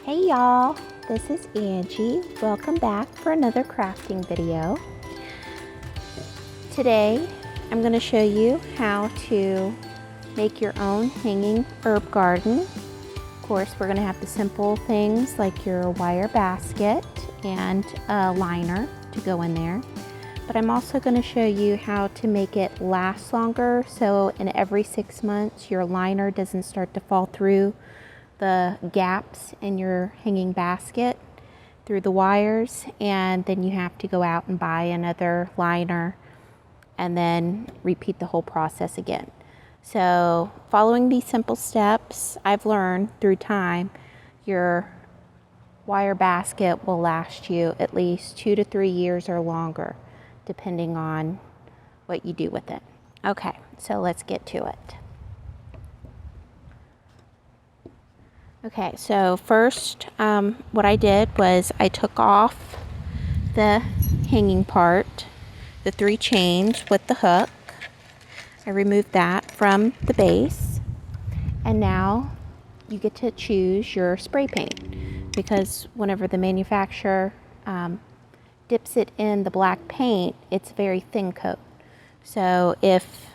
Hey y'all, this is Angie. Welcome back for another crafting video. Today I'm going to show you how to make your own hanging herb garden. Of course, we're going to have the simple things like your wire basket and a liner to go in there. But I'm also going to show you how to make it last longer, so in every 6 months your liner doesn't start to fall through the gaps in your hanging basket through the wires, and then you have to go out and buy another liner and then repeat the whole process again. So following these simple steps, I've learned through time, your wire basket will last you at least 2 to 3 years or longer, depending on what you do with it. Okay, so let's get to it. Okay, so first what I did was I took off the hanging part, the 3 chains with the hook. I removed that from the base, and now you get to choose your spray paint, because whenever the manufacturer dips it in the black paint, it's a very thin coat. So if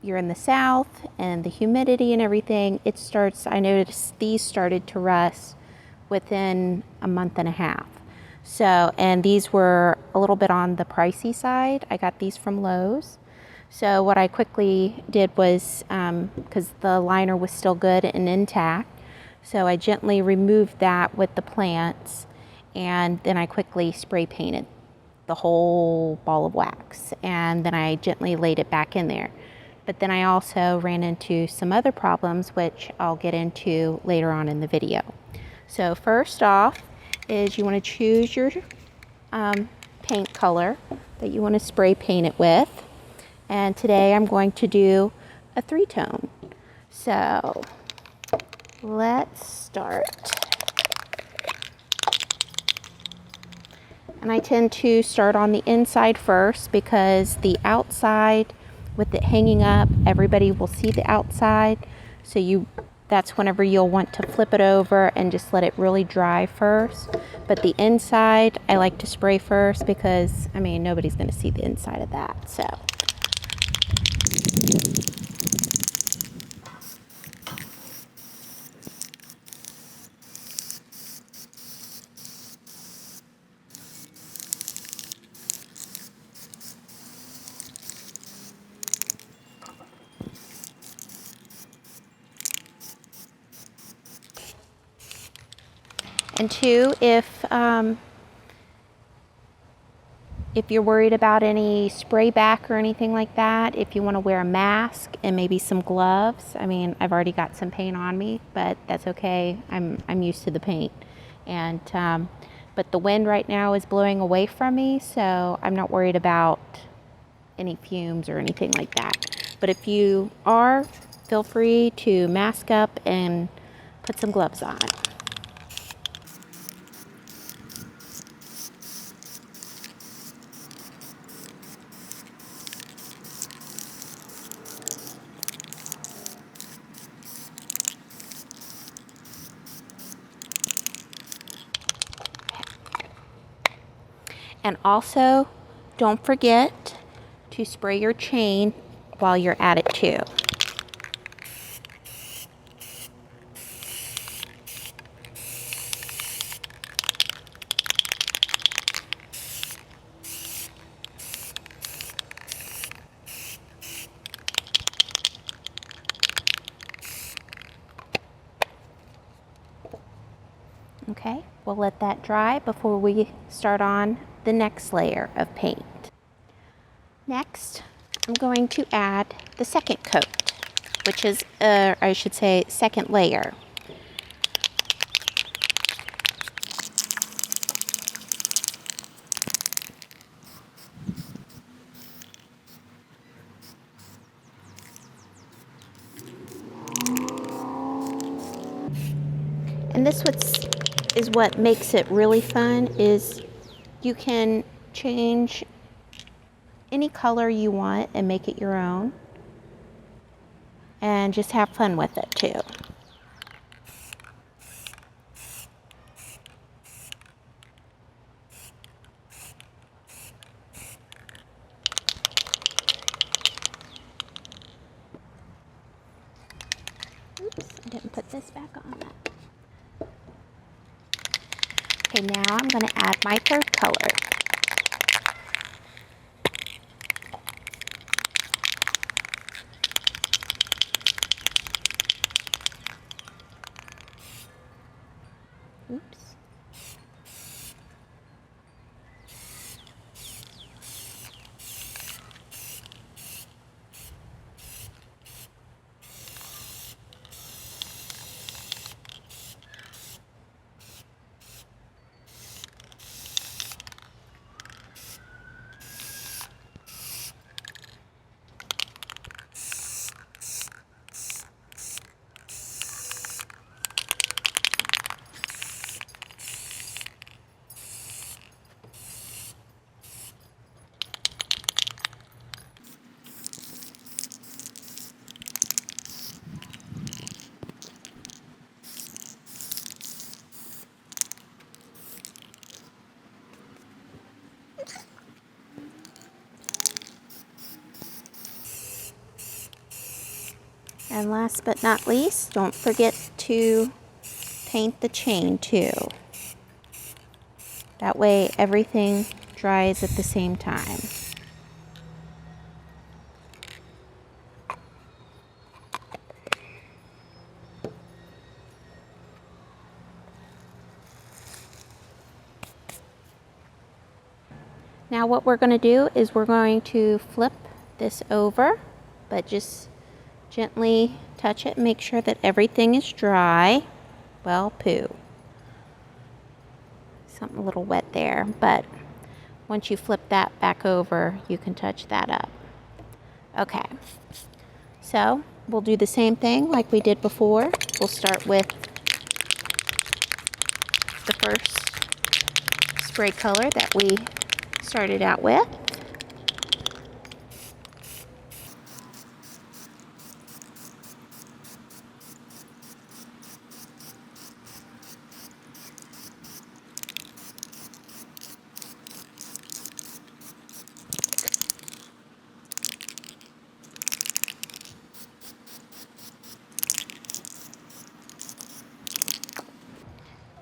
you're in the south and the humidity and everything, I noticed these started to rust within a month and a half. So, and these were a little bit on the pricey side. I got these from Lowe's. So what I quickly did was, because the liner was still good and intact, so I gently removed that with the plants, and then I quickly spray painted the whole ball of wax, and then I gently laid it back in there. But then I also ran into some other problems, which I'll get into later on in the video. So first off is you want to choose your paint color that you want to spray paint it with. And today I'm going to do a 3-tone. So let's start. And I tend to start on the inside first, because the outside, with it hanging up, everybody will see the outside. So that's whenever you'll want to flip it over and just let it really dry first. But the inside, I like to spray first, because, I mean, nobody's going to see the inside of that. So. And 2, if you're worried about any spray back or anything like that, if you want to wear a mask and maybe some gloves, I mean, I've already got some paint on me, but that's okay. I'm used to the paint. And but the wind right now is blowing away from me, so I'm not worried about any fumes or anything like that. But if you are, feel free to mask up and put some gloves on. And also, don't forget to spray your chain while you're at it too. Okay, we'll let that dry before we start on the next layer of paint. Next, I'm going to add the second coat, which is, I should say, second layer. And this is what makes it really fun, is you can change any color you want and make it your own, and just have fun with it too. Okay, now I'm going to add my third color. Oops. And last but not least, don't forget to paint the chain too. That way everything dries at the same time. Now what we're going to do is we're going to flip this over, but just gently touch it and make sure that everything is dry. Well, poo. Something a little wet there, but once you flip that back over, you can touch that up. Okay, so we'll do the same thing like we did before. We'll start with the first spray color that we started out with.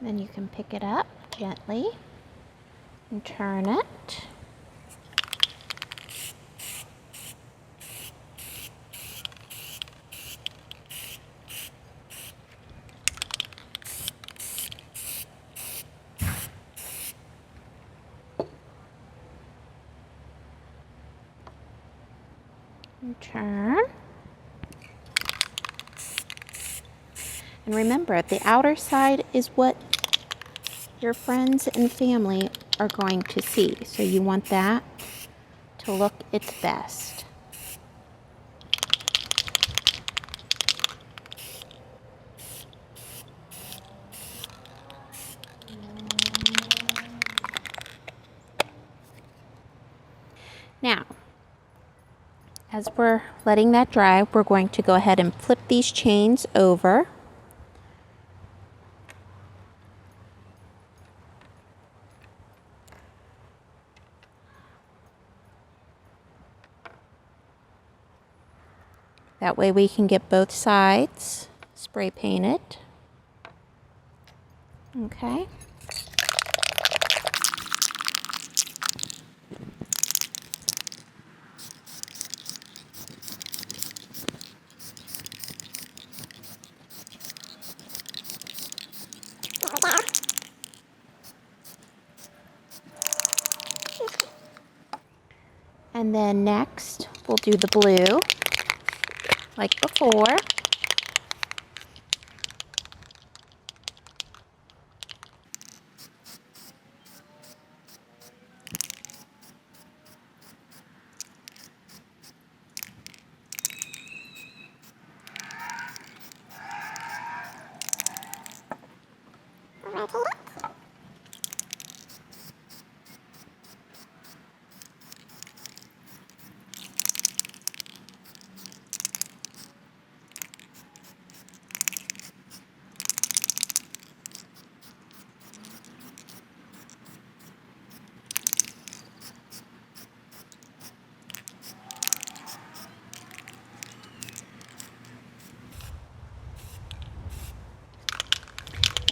Then you can pick it up gently and turn it. And turn. And remember, the outer side is what your friends and family are going to see. So you want that to look its best. Now, as we're letting that dry, we're going to go ahead and flip these chains over. That way we can get both sides spray painted. Okay. And then next, we'll do the blue, like before.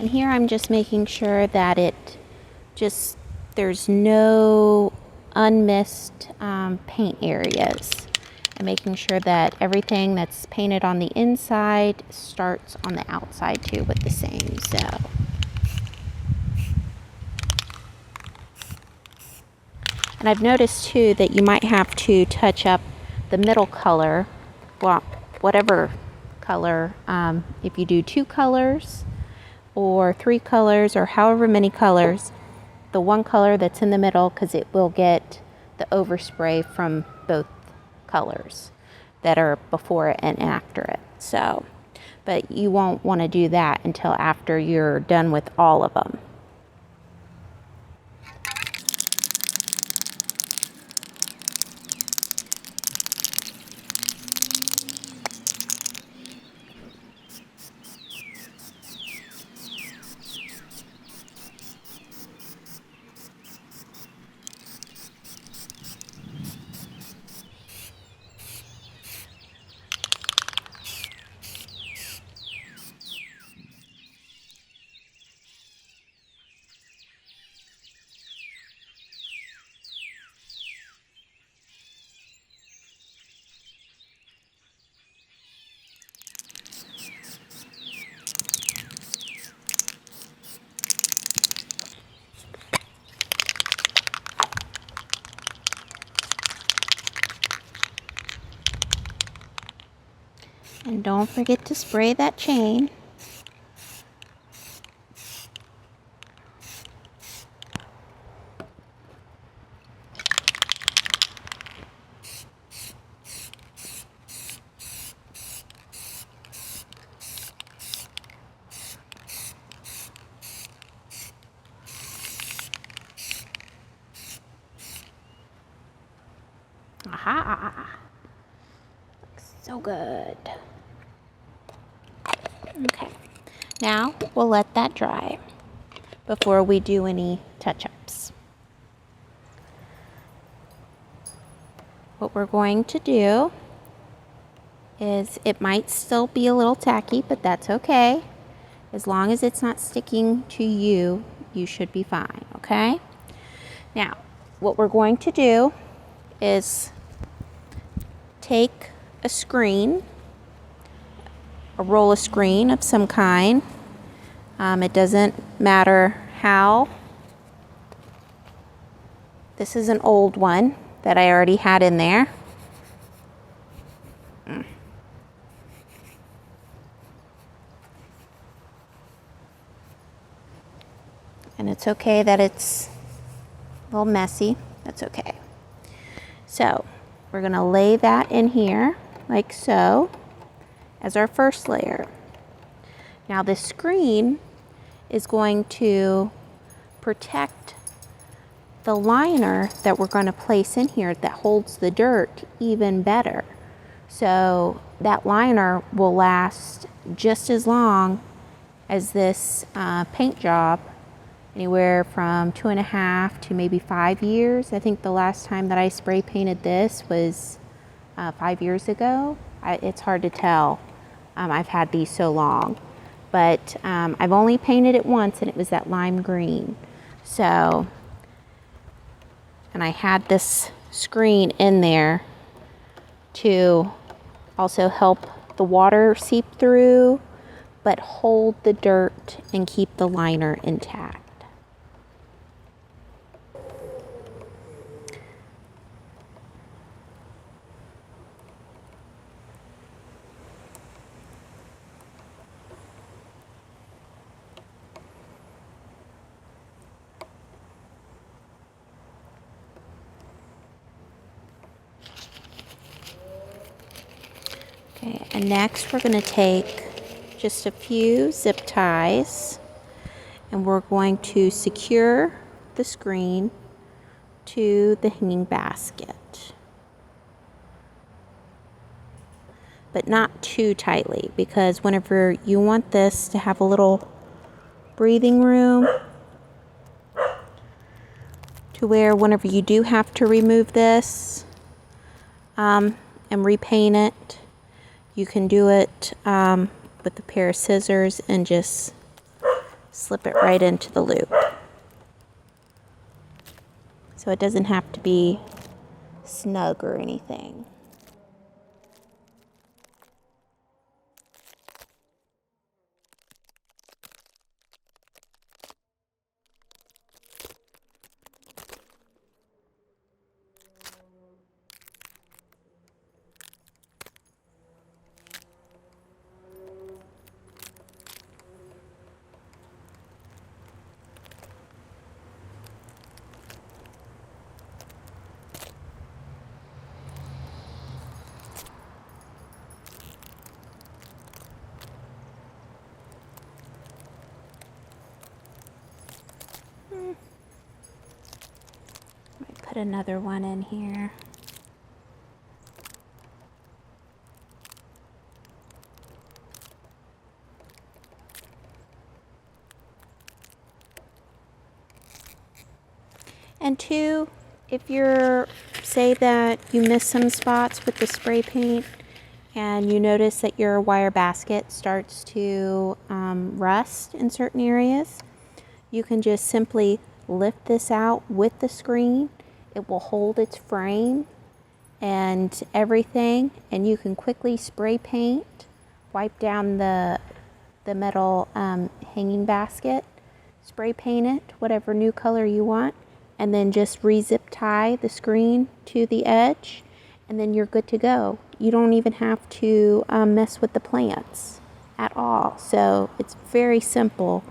And here I'm just making sure that it just there's no unmissed paint areas, and making sure that everything that's painted on the inside starts on the outside too with the same. And I've noticed too that you might have to touch up the middle color, well, whatever color, if you do 2 colors or 3 colors or however many colors, the one color that's in the middle, because it will get the overspray from both colors that are before it and after it. So, but you won't want to do that until after you're done with all of them. And don't forget to spray that chain. Aha! Looks so good. Okay, now we'll let that dry before we do any touch-ups. What we're going to do is, it might still be a little tacky, but that's okay. As long as it's not sticking to you, you should be fine, okay? Now, what we're going to do is take a screen, a roll of screen of some kind. It doesn't matter how. This is an old one that I already had in there. And it's okay that it's a little messy. That's okay. So we're going to lay that in here like so as our first layer. Now this screen is going to protect the liner that we're going to place in here that holds the dirt even better. So that liner will last just as long as this paint job, anywhere from 2.5 to maybe 5 years. I think the last time that I spray painted this was 5 years ago. It's hard to tell. I've had these so long, but I've only painted it once, and it was that lime green. So, and I had this screen in there to also help the water seep through, but hold the dirt and keep the liner intact. Okay, and next we're going to take just a few zip ties, and we're going to secure the screen to the hanging basket, but not too tightly, because whenever you want this to have a little breathing room, to where whenever you do have to remove this and repaint it, you can do it with a pair of scissors and just slip it right into the loop. so it doesn't have to be snug or anything. Might put another one in here. And two, if you're, say that you miss some spots with the spray paint and you notice that your wire basket starts to rust in certain areas, you can just simply lift this out with the screen. It will hold its frame and everything, and you can quickly spray paint, wipe down the metal hanging basket, spray paint it whatever new color you want, and then just re-zip tie the screen to the edge, and then you're good to go. You don't even have to mess with the plants at all. So it's very simple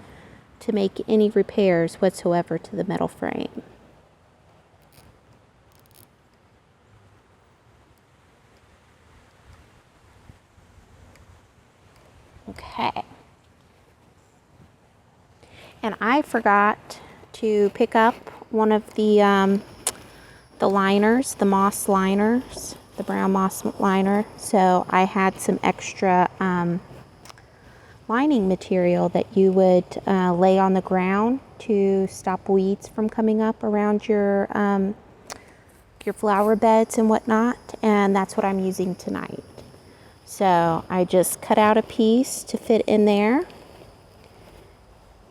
to make any repairs whatsoever to the metal frame. Okay. And I forgot to pick up one of the liners, the moss liners, the brown moss liner. So I had some extra lining material that you would lay on the ground to stop weeds from coming up around your flower beds and whatnot, and that's what I'm using tonight. So I just cut out a piece to fit in there,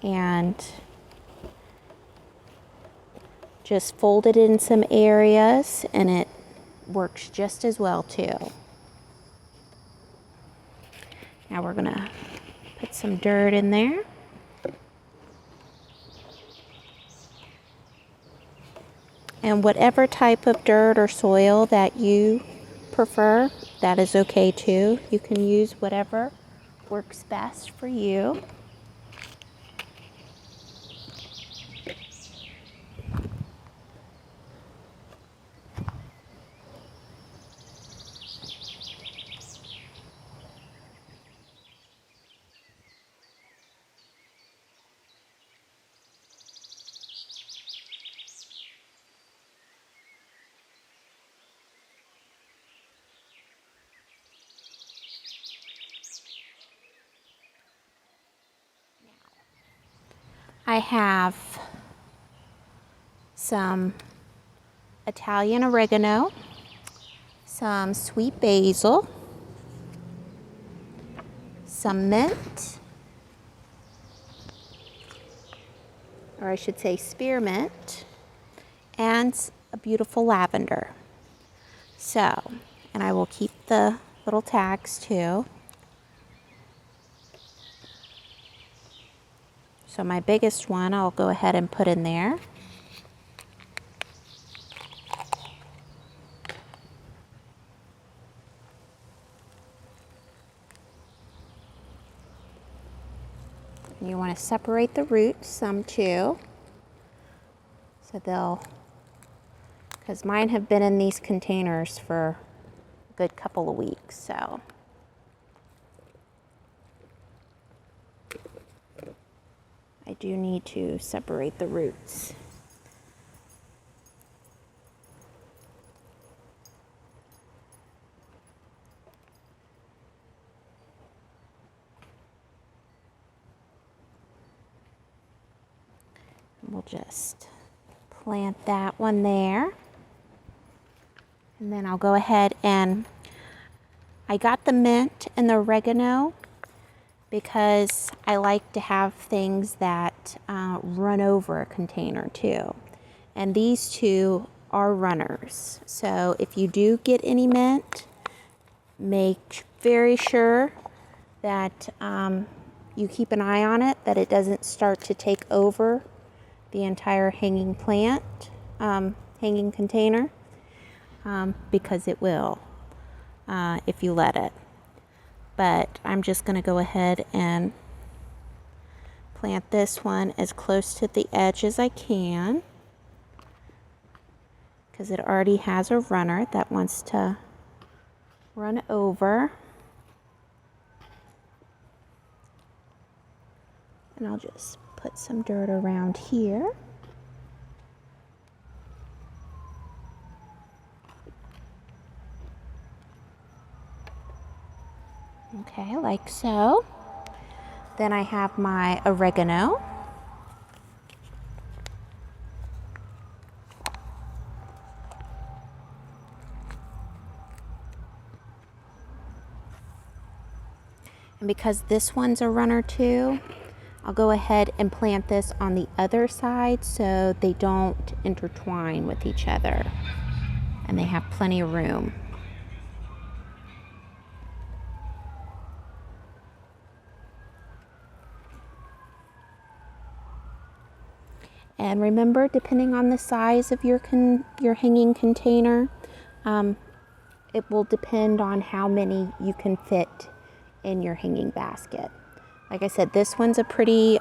and just fold it in some areas, and it works just as well too. Now we're gonna put some dirt in there. And whatever type of dirt or soil that you prefer, that is okay too. You can use whatever works best for you. I have some Italian oregano, some sweet basil, some mint, or I should say spearmint, and a beautiful lavender. So, and I will keep the little tags too. So my biggest one I'll go ahead and put in there. You want to separate the roots some too. So because mine have been in these containers for a good couple of weeks, so. I do need to separate the roots. We'll just plant that one there. And then I'll go ahead and I got the mint and the oregano because I like to have things that run over a container too. And these two are runners. So if you do get any mint, make very sure that you keep an eye on it, that it doesn't start to take over the entire hanging plant, hanging container, because it will if you let it. But I'm just going to go ahead and plant this one as close to the edge as I can, because it already has a runner that wants to run over. And I'll just put some dirt around here. Okay, like so. Then I have my oregano. And because this one's a runner too, I'll go ahead and plant this on the other side so they don't intertwine with each other and they have plenty of room. And remember, depending on the size of your hanging container, it will depend on how many you can fit in your hanging basket. Like I said, this one's a pretty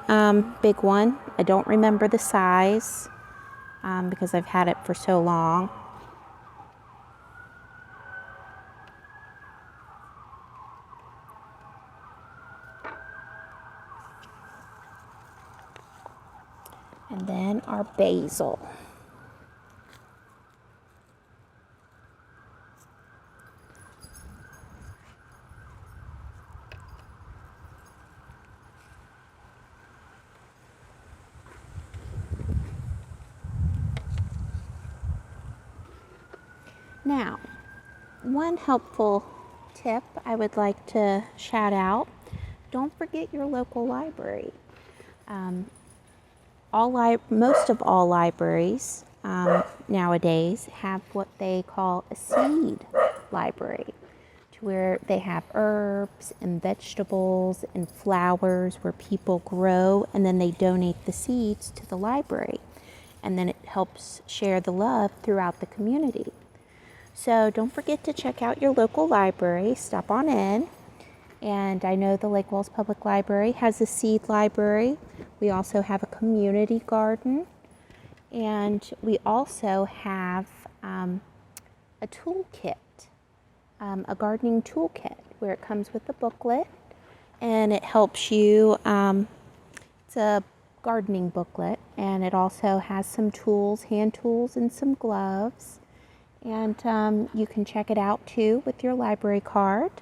big one. I don't remember the size because I've had it for so long. And then our basil. Now, one helpful tip I would like to shout out: don't forget your local library. Most of all libraries nowadays have what they call a seed library, to where they have herbs and vegetables and flowers where people grow, and then they donate the seeds to the library, and then it helps share the love throughout the community. So don't forget to check out your local library. Stop on in. And I know the Lake Walls Public Library has a seed library. We also have a community garden. And we also have a toolkit, a gardening toolkit, where it comes with a booklet. And it helps you, it's a gardening booklet. And it also has some tools, hand tools, and some gloves. And you can check it out too with your library card.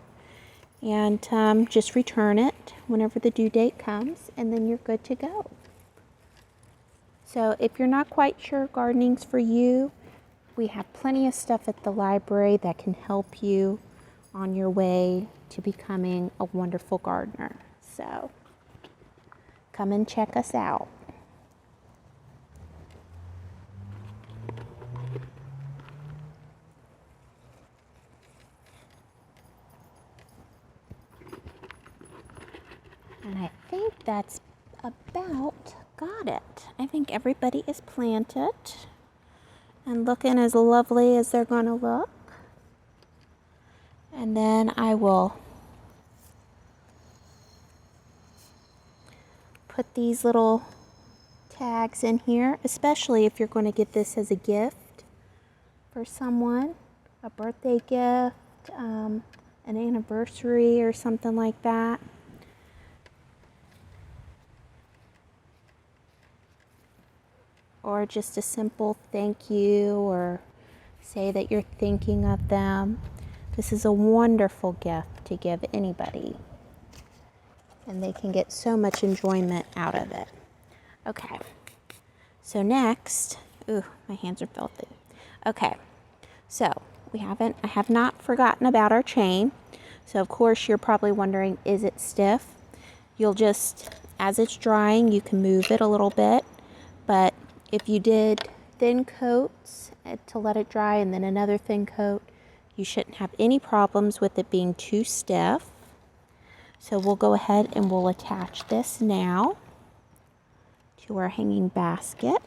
And just return it whenever the due date comes, and then you're good to go. So if you're not quite sure gardening's for you, we have plenty of stuff at the library that can help you on your way to becoming a wonderful gardener. So come and check us out. And I think that's about got it. I think everybody is planted and looking as lovely as they're going to look. And then I will put these little tags in here, especially if you're going to get this as a gift for someone, a birthday gift, an anniversary or something like that. Or just a simple thank you, or say that you're thinking of them. This is a wonderful gift to give anybody, and they can get so much enjoyment out of it. Okay, so next, ooh, my hands are filthy. Okay, so I have not forgotten about our chain. So of course you're probably wondering, is it stiff? You'll just, as it's drying, you can move it a little bit, but if you did thin coats to let it dry and then another thin coat, you shouldn't have any problems with it being too stiff. So we'll go ahead and we'll attach this now to our hanging basket.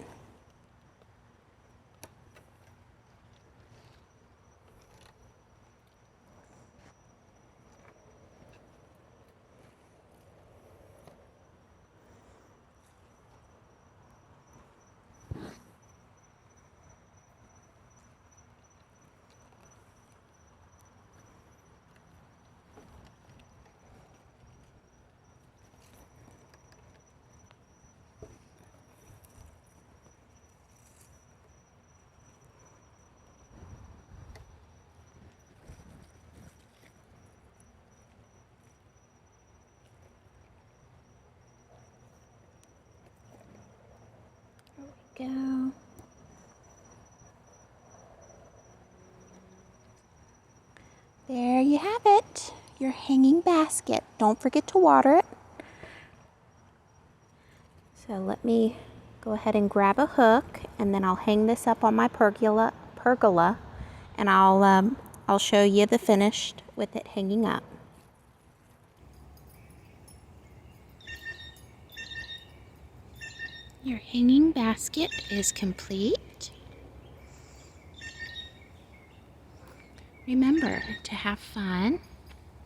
Go. There you have it, your hanging basket. Don't forget to water it. So let me go ahead and grab a hook, and then I'll hang this up on my pergola, and I'll show you the finished with it hanging up. Your hanging basket is complete. Remember to have fun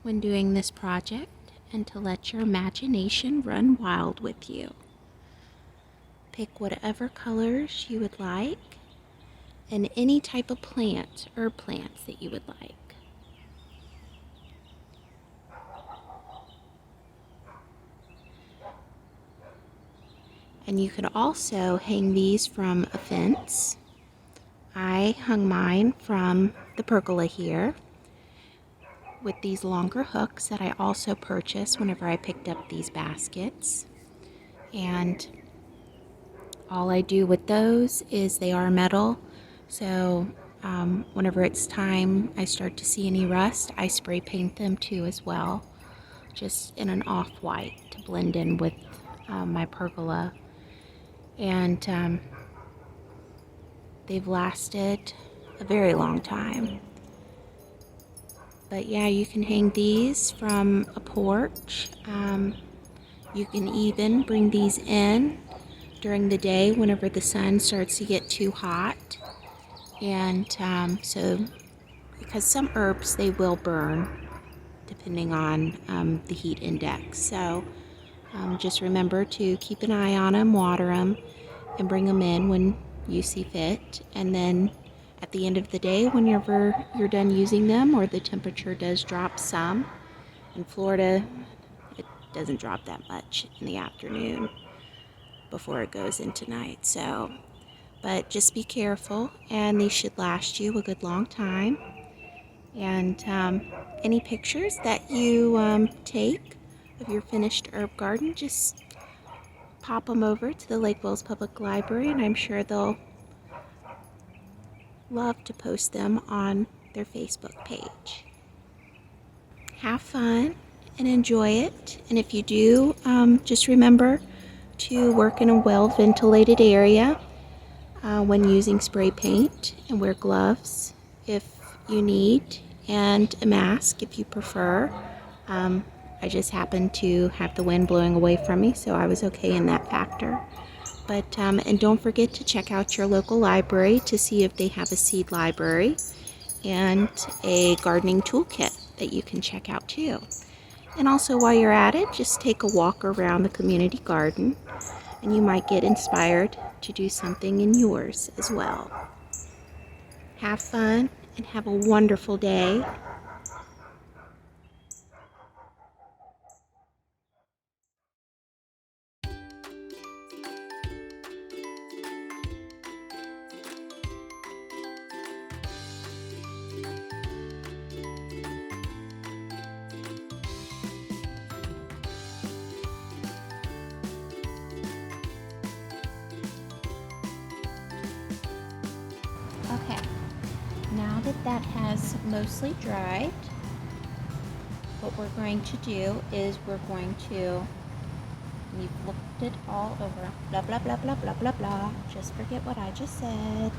when doing this project and to let your imagination run wild with you. Pick whatever colors you would like and any type of plant, herb plants that you would like. And you could also hang these from a fence. I hung mine from the pergola here with these longer hooks that I also purchased whenever I picked up these baskets. And all I do with those is they are metal, so whenever it's time I start to see any rust, I spray paint them too as well, just in an off-white to blend in with my pergola. And they've lasted a very long time. But yeah, you can hang these from a porch. You can even bring these in during the day whenever the sun starts to get too hot. And so, because some herbs, they will burn depending on the heat index. So just remember to keep an eye on them, water them, and bring them in when you see fit. And then at the end of the day, whenever you're done using them or the temperature does drop some, in Florida, it doesn't drop that much in the afternoon before it goes into night. So, but just be careful, and these should last you a good long time. And any pictures that you take of your finished herb garden, just pop them over to the Lake Wales Public Library, and I'm sure they'll love to post them on their Facebook page. Have fun and enjoy it, and if you do, just remember to work in a well-ventilated area when using spray paint, and wear gloves if you need, and a mask if you prefer. I just happened to have the wind blowing away from me, so I was okay in that factor. But and don't forget to check out your local library to see if they have a seed library and a gardening toolkit that you can check out too. And also, while you're at it, just take a walk around the community garden, and you might get inspired to do something in yours as well. Have fun and have a wonderful day. Okay, now that that has mostly dried, what we're going to do is we're going to You've looked it all over. Blah, blah, blah, blah, blah, blah, blah. Just forget what I just said.